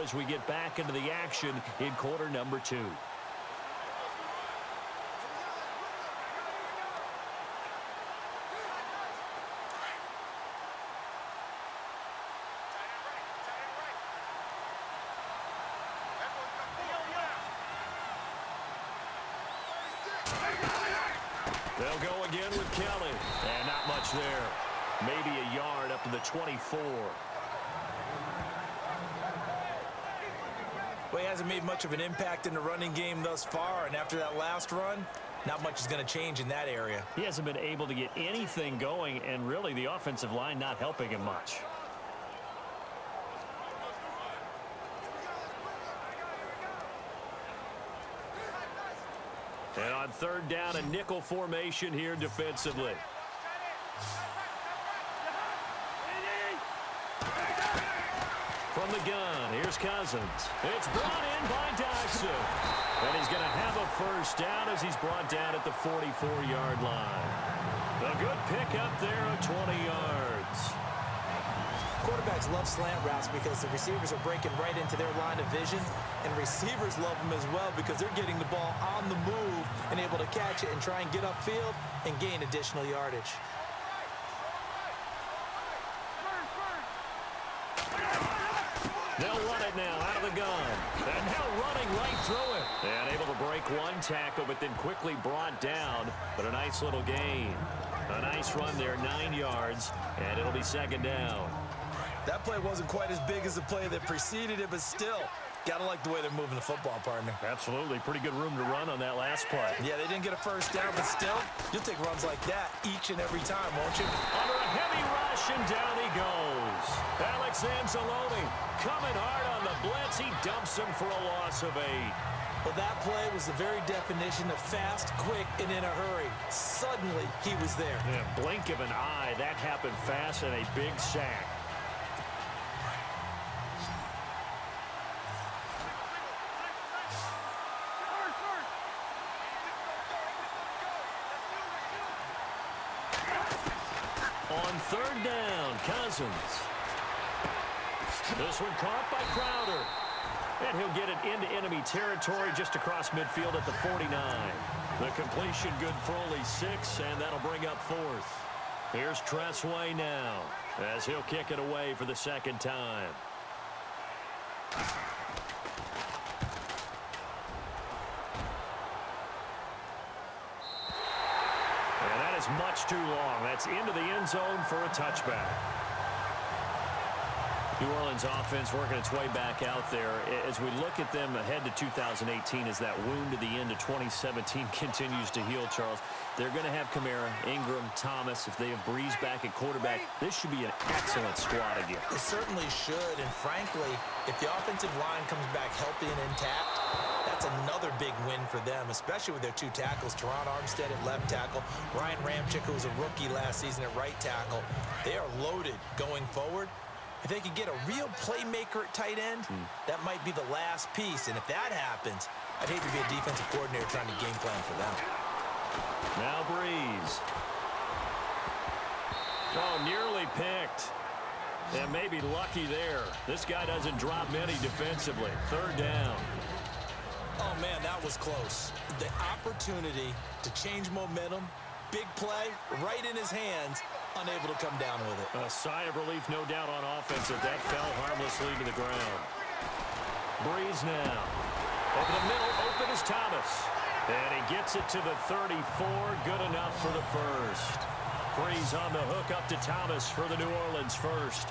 as we get back into the action in quarter number 2. They'll go again with Kelly. And not much there. Maybe a yard up to the 24. Well, he hasn't made much of an impact in the running game thus far, and after that last run, not much is going to change in that area. He hasn't been able to get anything going, and really the offensive line not helping him much. And on third down, a nickel formation here defensively. From the gun, here's Cousins. It's brought in by Dodson. And he's going to have a first down as he's brought down at the 44-yard line. A good pickup there of 20 yards. Quarterbacks love slant routes because the receivers are breaking right into their line of vision, and receivers love them as well because they're getting the ball on the move and able to catch it and try and get upfield and gain additional yardage. They'll run it now out of the gun. And now running right through it. And able to break one tackle, but then quickly brought down. But a nice little gain. A nice run there, 9 yards, and it'll be second down. That play wasn't quite as big as the play that preceded it, but still, gotta like the way they're moving the football, partner. Absolutely. Pretty good room to run on that last play. Yeah, they didn't get a first down, but still, you'll take runs like that each and every time, won't you? Under a heavy rush, and down he goes. Alex Anzalone coming hard on the blitz. He dumps him for a loss of 8. Well, that play was the very definition of fast, quick, and in a hurry. Suddenly, he was there. Yeah, blink of an eye. That happened fast and a big sack. On third down, Cousins. This one caught by Crowder. And he'll get it into enemy territory just across midfield at the 49. The completion good for only 6, and that'll bring up 4th. Here's Tressway now as he'll kick it away for the second time. And that is much too long. That's into the end zone for a touchback. New Orleans offense working its way back out there. As we look at them ahead to 2018, as that wound at the end of 2017 continues to heal, Charles, they're going to have Kamara, Ingram, Thomas. If they have Breeze back at quarterback, this should be an excellent squad again. It certainly should, and frankly, if the offensive line comes back healthy and intact, that's another big win for them, especially with their 2 tackles, Teron Armstead at left tackle, Ryan Ramczyk, who was a rookie last season at right tackle. They are loaded going forward. If they could get a real playmaker at tight end, that might be the last piece. And if that happens, I'd hate to be a defensive coordinator trying to game plan for them. Now Breeze. Oh, nearly picked. And maybe lucky there. This guy doesn't drop many defensively. Third down. Oh, man, that was close. The opportunity to change momentum, big play, right in his hands, unable to come down with it. A sigh of relief, no doubt, on offense if that fell harmlessly to the ground. Breeze now. Over the middle, open is Thomas. And he gets it to the 34. Good enough for the first. Breeze on the hook up to Thomas for the New Orleans first.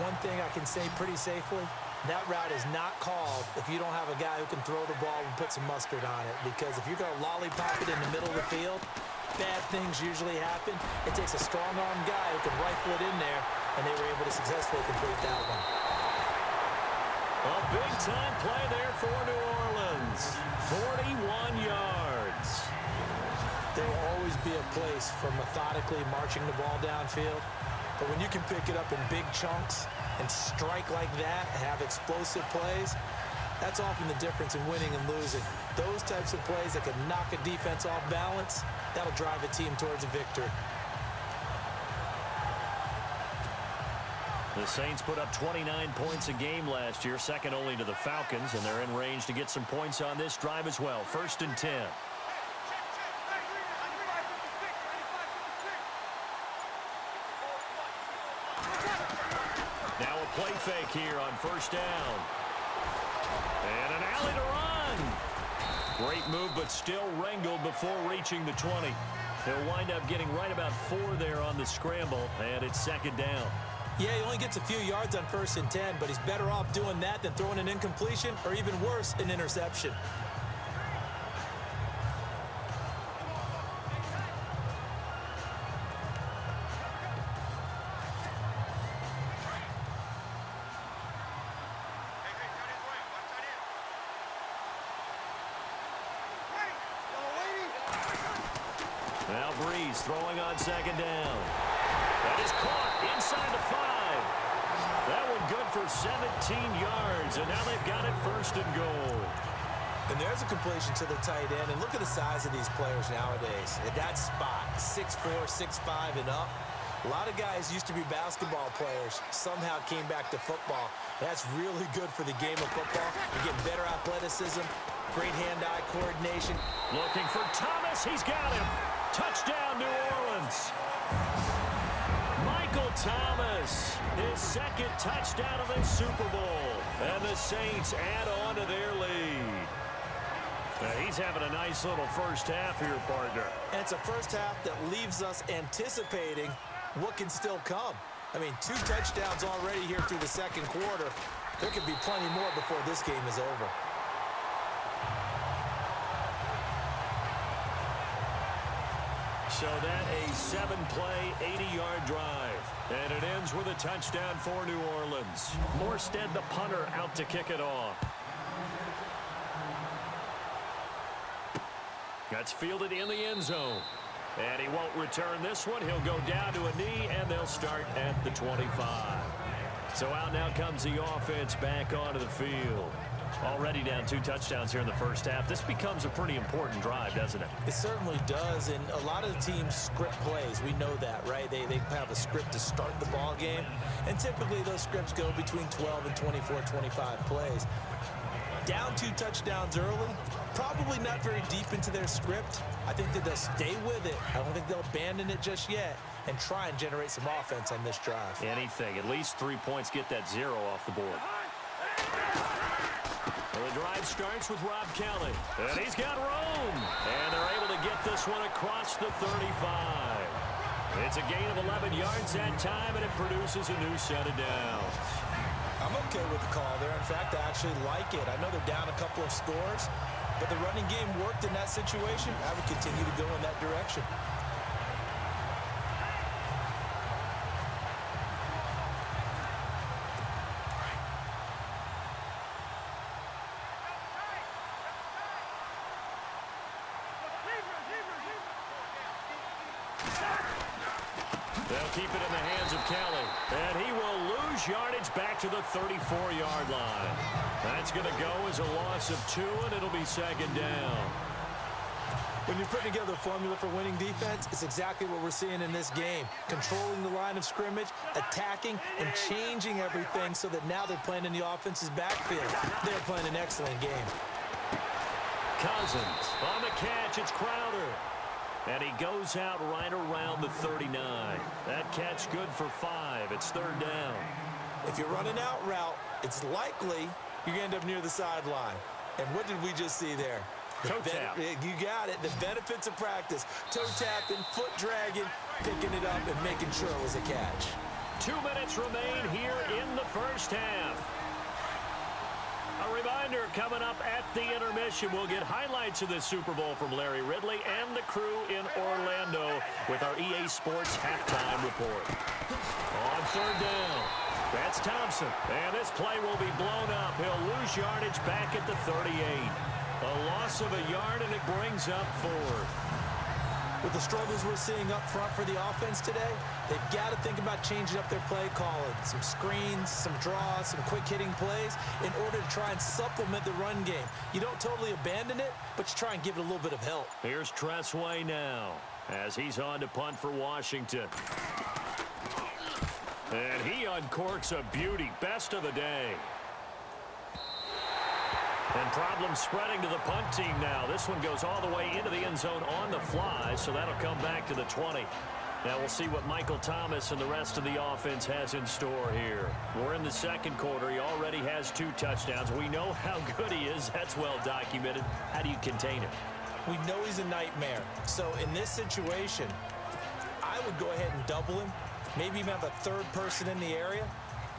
One thing I can say pretty safely, that route is not called if you don't have a guy who can throw the ball and put some mustard on it. Because if you're going to lollipop it in the middle of the field, bad things usually happen. It takes a strong-armed guy who can rifle it in there, and they were able to successfully complete that one. A big-time play there for New Orleans. 41 yards. There will always be a place for methodically marching the ball downfield, but when you can pick it up in big chunks and strike like that and have explosive plays, that's often the difference in winning and losing. Those types of plays that can knock a defense off balance, that'll drive a team towards a victory. The Saints put up 29 points a game last year, second only to the Falcons, and they're in range to get some points on this drive as well. 1st and 10. Now a play fake here on 1st down. And an alley to run. Great move, but still wrangled before reaching the 20. He'll wind up getting right about 4 there on the scramble, and it's 2nd down. Yeah, he only gets a few yards on 1st and 10, but he's better off doing that than throwing an incompletion or even worse, an interception. Now Breeze throwing on 2nd down. That is caught inside the 5. That one good for 17 yards, and now they've got it 1st and goal. And there's a completion to the tight end, and look at the size of these players nowadays. At that spot, 6'4", 6'5", and up. A lot of guys used to be basketball players, somehow came back to football. That's really good for the game of football. You get better athleticism, great hand-eye coordination. Looking for Thomas. He's got him. Touchdown, New Orleans. Michael Thomas, his 2nd touchdown of the Super Bowl. And the Saints add on to their lead. Now, he's having a nice little first half here, partner. And it's a first half that leaves us anticipating what can still come. I mean, 2 touchdowns already here through the 2nd quarter. There could be plenty more before this game is over. So that a 7-play, 80-yard drive. And it ends with a touchdown for New Orleans. Morstead, the punter, out to kick it off. That's fielded in the end zone. And he won't return this one. He'll go down to a knee, and they'll start at the 25. So out now comes the offense back onto the field. Already down 2 touchdowns here in the first half. This becomes a pretty important drive, doesn't it? It certainly does, and a lot of the teams script plays. We know that, right? They have a script to start the ball game, and typically those scripts go between 12 and 24, 25 plays. Down 2 touchdowns early, probably not very deep into their script. I think that they'll stay with it. I don't think they'll abandon it just yet and try and generate some offense on this drive. Anything. At least 3 points, get that 0 off the board. Well, the drive starts with Rob Kelly. And he's got room. And they're able to get this one across the 35. It's a gain of 11 yards that time, and it produces a new set of downs. I'm okay with the call there. In fact, I actually like it. I know they're down a couple of scores, but the running game worked in that situation. I would continue to go in that direction. They'll keep it in the hands of Kelly. And he will lose yardage back to the 34-yard line. That's going to go as a loss of 2, and it'll be 2nd down. When you're putting together a formula for winning defense, it's exactly what we're seeing in this game. Controlling the line of scrimmage, attacking, and changing everything so that now they're playing in the offense's backfield. They're playing an excellent game. Cousins on the catch. It's Crowder. And he goes out right around the 39. That catch good for 5. It's 3rd down. If you're running out route, it's likely you're going to end up near the sideline. And what did we just see there? Toe tap. You got it. The benefits of practice. Toe tapping, foot dragging, picking it up, and making sure it was a catch. 2 minutes remain here in the first half. A reminder, coming up at the intermission, we'll get highlights of this Super Bowl from Larry Ridley and the crew in Orlando with our EA Sports halftime report. On 3rd down, that's Thompson. And this play will be blown up. He'll lose yardage back at the 38. A loss of a yard, and it brings up 4th. With the struggles we're seeing up front for the offense today, they've got to think about changing up their play calling. Some screens, some draws, some quick-hitting plays in order to try and supplement the run game. You don't totally abandon it, but you try and give it a little bit of help. Here's Tressway now as he's on to punt for Washington. And he uncorks a beauty. Best of the day. And problems spreading to the punt team now. This one goes all the way into the end zone on the fly, so that'll come back to the 20. Now we'll see what Michael Thomas and the rest of the offense has in store here. We're in the second quarter. He already has 2 touchdowns. We know how good he is. That's well documented. How do you contain him? We know he's a nightmare. So in this situation, I would go ahead and double him, maybe even have a third person in the area,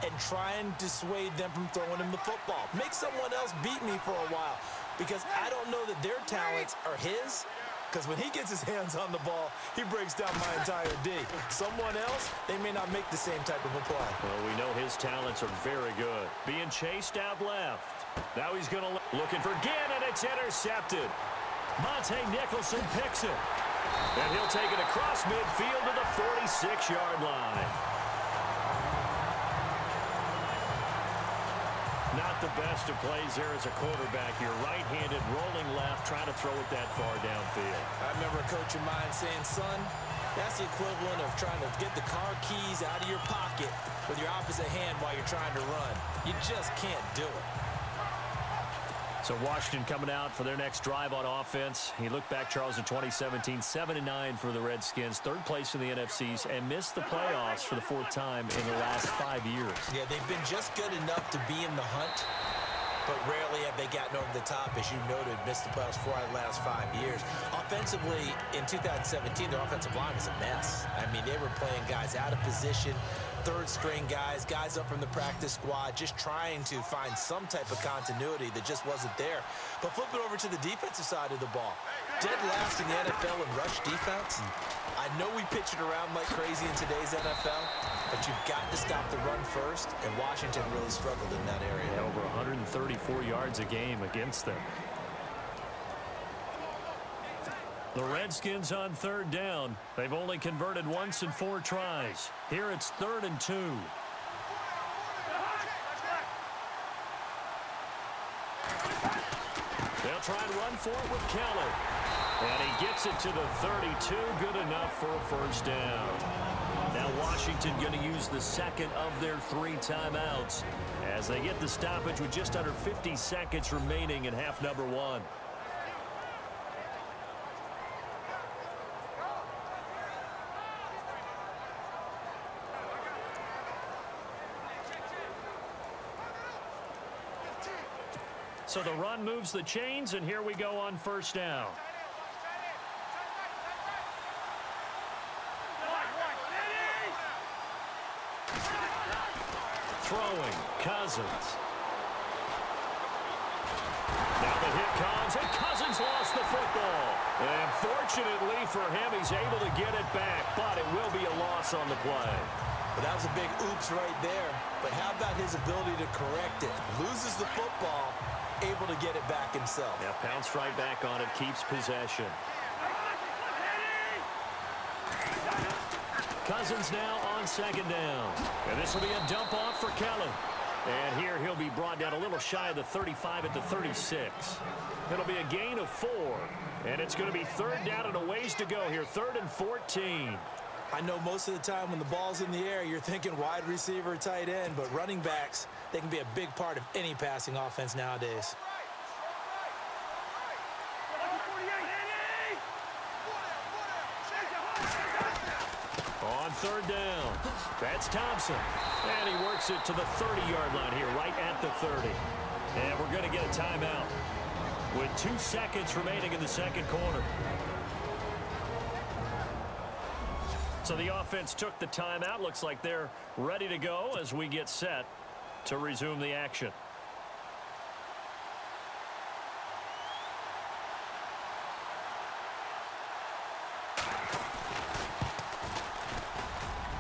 and try and dissuade them from throwing him the football. Make someone else beat me for a while, because I don't know that their talents are his, because when he gets his hands on the ball, he breaks down my entire D. Someone else, they may not make the same type of a play. Well, we know his talents are very good. Being chased out left. Now he's going to looking for Ginn, and it's intercepted. Monte Nicholson picks it. And he'll take it across midfield to the 46-yard line. Not the best of plays there as a quarterback. You're right-handed, rolling left, trying to throw it that far downfield. I remember a coach of mine saying, son, that's the equivalent of trying to get the car keys out of your pocket with your opposite hand while you're trying to run. You just can't do it. So Washington coming out for their next drive on offense. He looked back, Charles, in 2017, 7-9 for the Redskins, 3rd place in the NFCs, and missed the playoffs for the 4th time in the last 5 years. Yeah, they've been just good enough to be in the hunt, but rarely have they gotten over the top. As you noted, missed the playoffs 4 out of the last 5 years. Offensively, in 2017, their offensive line was a mess. I mean, they were playing guys out of position, 3rd-string guys up from the practice squad, just trying to find some type of continuity that just wasn't there. But flip it over to the defensive side of the ball. Dead last in the NFL in rush defense. I know we pitch it around like crazy in today's NFL, but you've got to stop the run first, and Washington really struggled in that area. Yeah, over 134 yards a game against them. The Redskins on 3rd down. They've only converted once in 4 tries. Here it's 3rd and 2. They'll try and run for it with Kelly. And he gets it to the 32. Good enough for a 1st down. Now Washington going to use the 2nd of their 3 timeouts as they get the stoppage with just under 50 seconds remaining in half number 1. So the run moves the chains, and here we go on 1st down. Throwing, Cousins. Now the hit comes, and Cousins lost the football. And fortunately for him, he's able to get it back, but it will be a loss on the play. But that was a big oops right there. But how about his ability to correct it? Loses the football, able to get it back himself. Yeah, pounced right back on it, keeps possession. Cousins now on 2nd down. And this will be a dump off for Kelly. And here he'll be brought down a little shy of the 35 at the 36. It'll be a gain of 4. And it's going to be 3rd down and a ways to go here. 3rd and 14. I know most of the time when the ball's in the air, you're thinking wide receiver, tight end, but running backs, they can be a big part of any passing offense nowadays. On 3rd down, that's Thompson. And he works it to the 30-yard line here, right at the 30. And we're going to get a timeout with 2 seconds remaining in the 2nd quarter. So the offense took the timeout. Looks like they're ready to go as we get set to resume the action.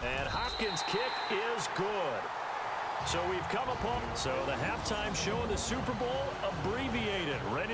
And Hopkins' kick is good. So we've come upon the halftime show in the Super Bowl abbreviated. Ready